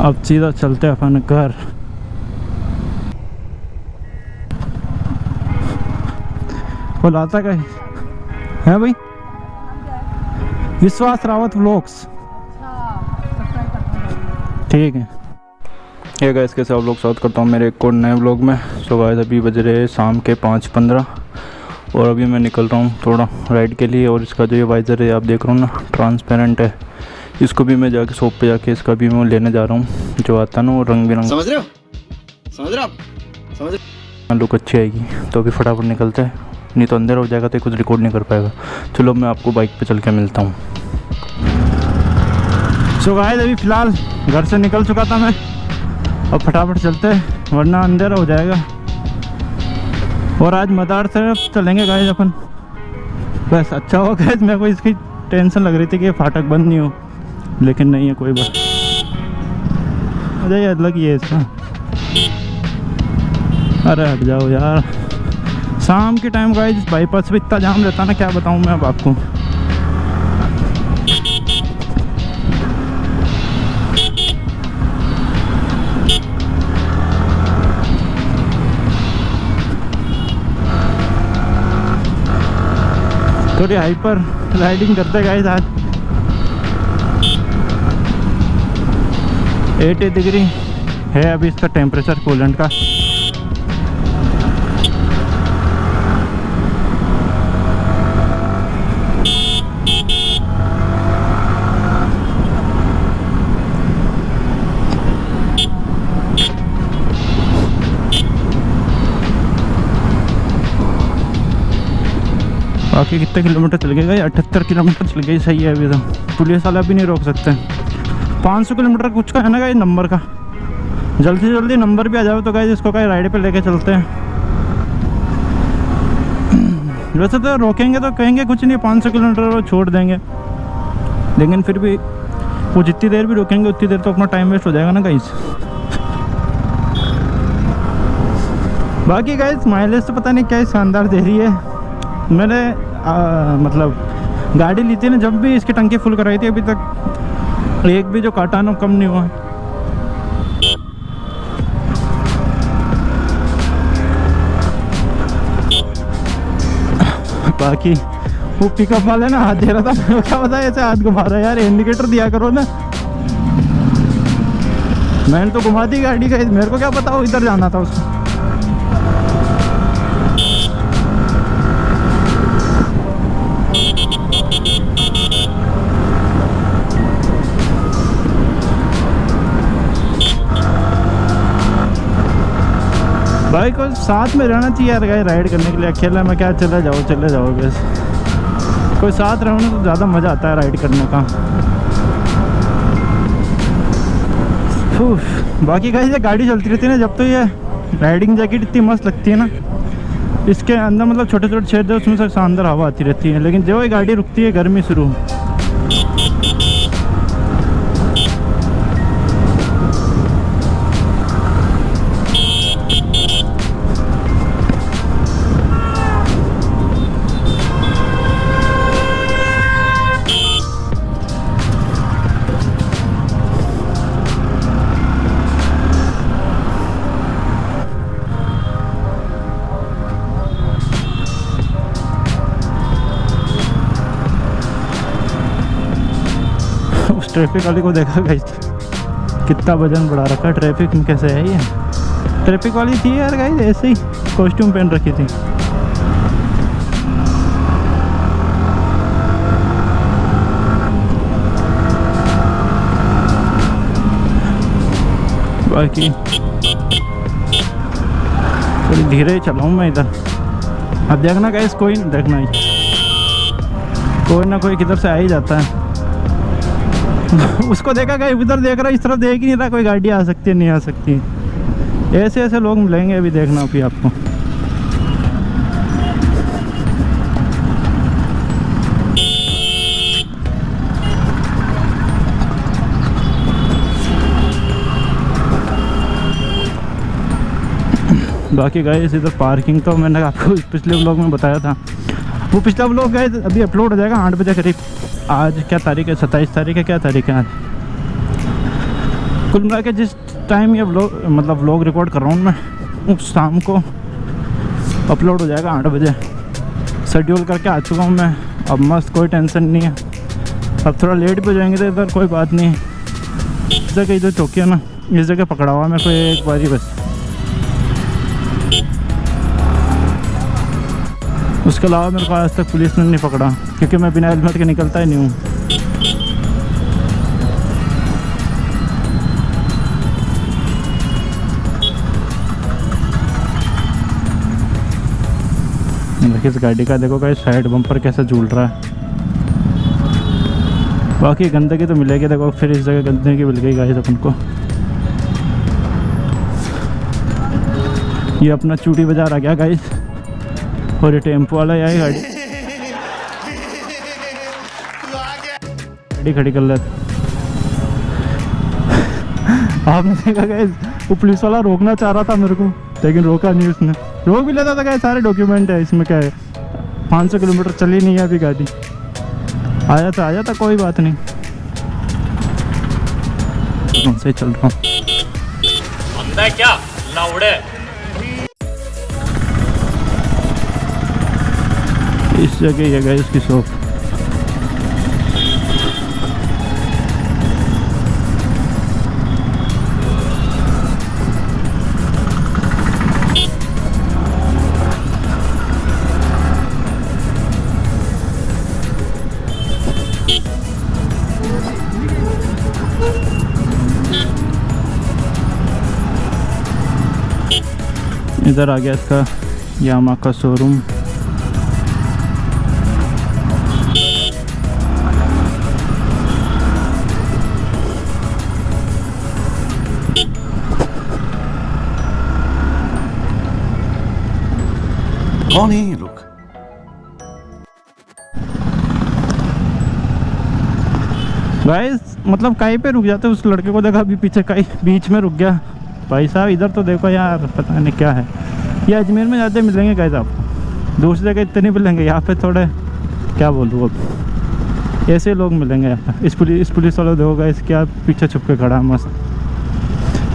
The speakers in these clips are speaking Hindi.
अब सीधा चलते हैं अपन घर। वो लाता का है भाई, विश्वास रावत व्लॉग्स। ठीक है। ये गाइस कैसे आप लोग स्वागत करता हूँ मेरे एक और नए व्लॉग में। सो गाइस अभी बज रहे हैं शाम के 5:15 और अभी मैं निकल रहा हूँ थोड़ा राइड के लिए। और इसका जो ये वाइज़र है आप देख रहे हो ना, ट्रांसपेरेंट है। इसको भी मैं जाके शॉप पे जाके इसका भी मैं लेने जा रहा हूँ, जो आता है ना वो रंग बिरंग। समझ रहे हो लुक अच्छी आएगी। तो अभी फटाफट निकलते हैं, नहीं तो अंदर हो जाएगा तो कुछ रिकॉर्ड नहीं कर पाएगा। चलो मैं आपको बाइक पे चल के मिलता हूँ। सो गाइस अभी फ़िलहाल घर से निकल चुका था मैं, अब फटाफट चलते हैं वरना अंधेरा हो जाएगा। और आज मदार तरफ चलेंगे गाइस अपन। बस अच्छा हो गाइस, मेरे को इसकी टेंशन लग रही थी कि ये फाटक बंद नहीं हो, लेकिन नहीं है, कोई बात। मुझे अलग ही है इसका। अरे हट जाओ यार, शाम के टाइम गाइस बाईपास पे इतना जाम रहता ना, क्या बताऊँ मैं अब आपको। थोड़ी हाइपर राइडिंग करते गाइस आज। 80 डिग्री है अभी इसका टेम्परेचर कूलेंट का। बाकी कितने किलोमीटर चल गए? 78 किलोमीटर चल गए, सही है। अभी तो पुलिस वाला भी नहीं रोक सकते। 500 किलोमीटर कुछ का है ना गाइस नंबर का। जल्दी से जल्दी नंबर भी आ जाए तो गाइस इसको कहीं राइड पे लेके चलते हैं। वैसे तो रोकेंगे तो कहेंगे कुछ नहीं, 500 किलोमीटर वो छोड़ देंगे, लेकिन फिर भी वो जितनी देर भी रोकेंगे उतनी देर तो अपना टाइम वेस्ट हो जाएगा ना गाइस। बाकी गाइस माइलेज तो पता नहीं क्या शानदार दे रही है। मैंने मतलब गाड़ी ली थी ना, जब भी इसकी टंकी फुल कराई थी, अभी तक एक भी जो काटा ना कम नहीं हुआ। बाकी वो पिकअप वाले ना हाथ दे रहा था, मैं क्या पता ऐसे हाथ घुमा रहा है यार, इंडिकेटर दिया करो ना। मैंने तो घुमा दी गाड़ी का, मेरे को क्या पता वो इधर जाना था उसको। भाई को साथ में रहना चाहिए यार गाइस राइड करने के लिए। अकेला में क्या चले जाओ बस। कोई साथ रहने तो ज़्यादा मज़ा आता है राइड करने का। बाकी गाइस ये गाड़ी चलती रहती है ना, जब तो ये राइडिंग जैकेट इतनी मस्त लगती है ना, इसके अंदर मतलब छोटे छोटे छेद है, उसमें से शानदार हवा आती रहती है। लेकिन जो ये गाड़ी रुकती है गर्मी शुरू। उस ट्रैफिक वाले को देखा गाइस, कितना वजन बढ़ा रखा है। ट्रैफिक में कैसे है ये? ट्रैफिक वाली थी यार गाइस, ऐसे ही कॉस्ट्यूम पहन रखी थी। बाकी थोड़ी धीरे ही चलाऊँ मैं इधर। अब देखना गाइस, कोई देखना ही, कोई ना कोई किधर से आ ही जाता है। उसको देखा गया, इधर देख रहा, इस तरफ देख ही नहीं रहा कोई गाड़ी आ सकती है नहीं आ सकती। ऐसे ऐसे लोग मिलेंगे अभी, देखना अभी आपको। बाकी गाइस इधर पार्किंग तो मैंने आपको पिछले व्लॉग में बताया था। वो पिछला व्लॉग गाइस अभी अपलोड हो जाएगा 8 बजे करीब। आज क्या तारीख है? 27 तारीख है। क्या तारीख है आज? कुल मिला के जिस टाइम ये व्लॉग रिकॉर्ड कर रहा हूँ मैं, उस शाम को अपलोड हो जाएगा 8 बजे। शेड्यूल करके आ चुका हूँ मैं, अब मस्त, कोई टेंशन नहीं है। अब थोड़ा लेट भी हो जाएंगे तो इधर कोई बात नहीं। इस जगह इधर चौकी है ना, इस जगह पकड़ा हुआ मेरे को एक बारी बस। उसके अलावा मेरे को आज तक पुलिस ने नहीं पकड़ा, क्योंकि मैं बिना हेलमेट के निकलता ही नहीं हूँ। देखिए इस गाड़ी का देखो गाइस, साइड बम्पर कैसे झूल रहा है। बाकी गंदगी तो मिलेगी, देखो फिर इस जगह गंदगी मिल गई गाइस अपन को। ये अपना चूड़ी बाजार आ गया गाइस, और ये टेम्पो वाला यही गाड़ी खड़ी कर लेते। आपने देखा गाइस, वो पुलिस वाला रोकना चाह रहा था मेरे को, लेकिन रोका नहीं उसने। रोक भी लेता था गाइस, सारे डॉक्यूमेंट है इसमें, क्या है 500 किलोमीटर चली नहीं है अभी गाड़ी। आया था कोई बात नहीं, से चल रहा हूँ। क्या लाउड़े इस जगह ये गाइस की शॉप। इधर आ गया इसका यामा का शोरूम। कौन है ये लोग? गाइस मतलब कहीं पे रुक जाते, उस लड़के को देखा अभी पीछे कहीं बीच में रुक गया। भाई साहब इधर तो देखो यार, पता नहीं क्या है। ये अजमेर में ज़्यादा मिलेंगे गाइस आपको, दूसरी जगह इतने मिलेंगे, यहाँ पे थोड़े क्या बोलूँ अब, ऐसे लोग मिलेंगे यहाँ पे। इस पुलिस वाला देखो गाइस क्या पीछे छुप के खड़ा है मस्त,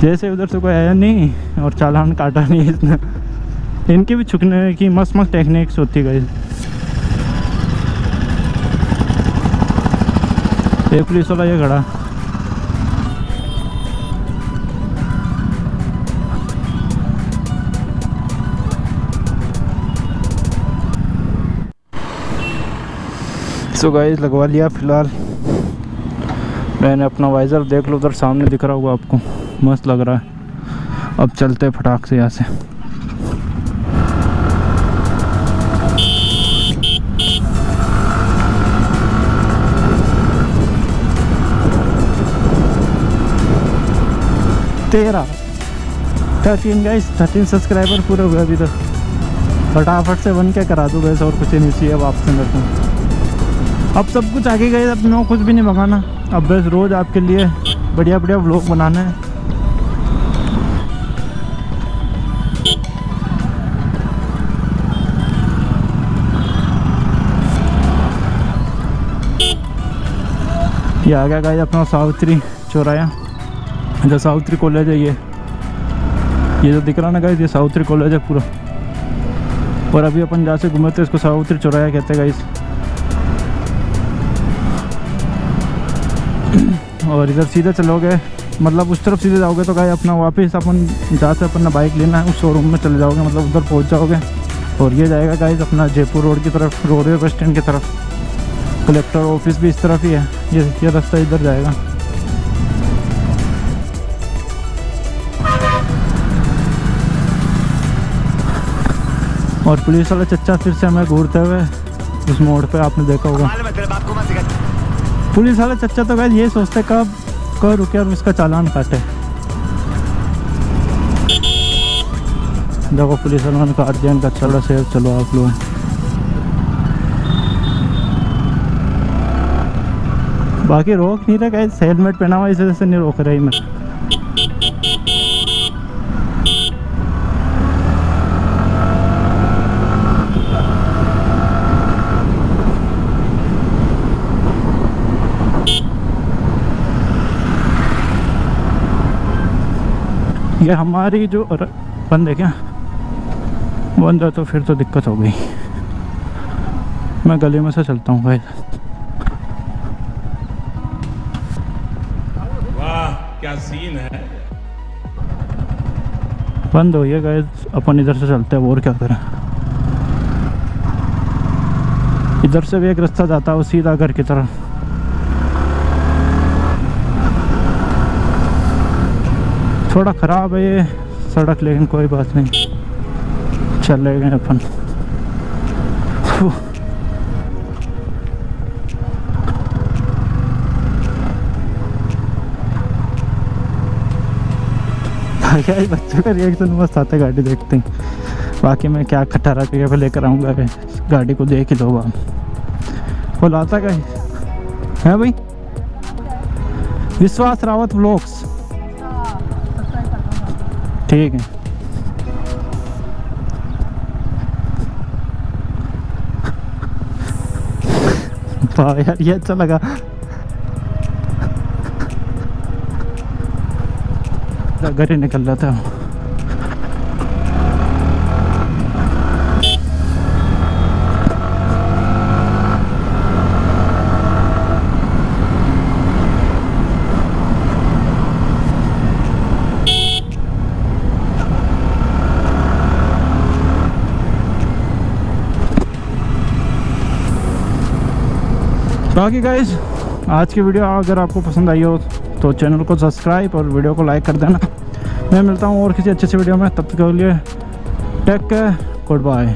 जैसे उधर से कोई आया नहीं और चालान काटा नहीं इसने। इनकी भी छुपने की मस्त टेक्निक्स होती है गाइस। एक पुलिस वाला ये खड़ा, सो गाइस लगवा लिया। फिलहाल मैंने अपना वाइज़र देख लो, उधर सामने दिख रहा होगा आपको, मस्त लग रहा है। अब चलते हैं फटाक से यहाँ से। तेरा 13 सब्सक्राइबर पूरे हुए अभी तक। फटाफट से 1 के करा दो गैस, और कुछ नहीं चाहिए अब आपसे मेरे को। अब सब कुछ आगे गए, अब नो कुछ भी नहीं मंगाना, अब बस रोज़ आपके लिए बढ़िया व्लॉग बनाना है। ये आ गया गाइस अपना सावित्री चौराया, जो सावित्री कॉलेज है। ये जो दिख रहा ना गाइस, ये सावित्री कॉलेज है पूरा। और अभी अपन जहाँ से घूमे थे इसको सावित्री चौराया कहते हैं गाइस। और इधर सीधे चलोगे, मतलब उस तरफ सीधे जाओगे तो गाइस अपना वापस अपन जहाँ से अपन ने बाइक लेना है उस शोरूम में चले जाओगे, मतलब उधर पहुँच जाओगे। और ये जाएगा गाइस अपना जयपुर रोड की तरफ, रोडवे बस स्टैंड की तरफ। कलेक्टर ऑफिस भी इस तरफ ही है, ये रास्ता इधर जाएगा। और पुलिस वाला चच्चा फिर से हमें घूरते हुए उस मोड़ पे, आपने देखा होगा। पुलिस वाला चच्चा तो गाइस ये सोचते कब रुके और उसका चालान काटे। देखो पुलिस वालों ने काट दिया इनका, चलो सेफ चलो आप लोग। बाकी रोक नहीं रहे गाइस, हेलमेट पहना हुआ इस वजह से नहीं रोक रही मैं। ये हमारी जो बंद है क्या? बंद है तो फिर तो दिक्कत हो गई। मैं गली में से चलता हूँ भाई। वाह क्या सीन है। बंद हो गया गाइस, अपन इधर से चलते हैं और क्या करें। इधर से भी एक रास्ता जाता है सीधा घर की तरफ। थोड़ा ख़राब है ये सड़क, लेकिन कोई बात नहीं, चले गए अपन। क्या ही बच्चों का रिएक्शन मस्त आता है गाड़ी देखते ही। बाकी मैं क्या खटारा करके लेकर आऊँगा गाड़ी को, देख ही दो बार बोल आता क्या है भाई। विश्वास रावत व्लॉग्स, ठीक है। वाह यार ये अच्छा लगा। घर ही निकल रहा था। बाकी गाइस आज की वीडियो अगर आपको पसंद आई हो तो चैनल को सब्सक्राइब और वीडियो को लाइक कर देना। मैं मिलता हूँ और किसी अच्छे से वीडियो में, तब तक के लिए टेक केयर, गुड बाय।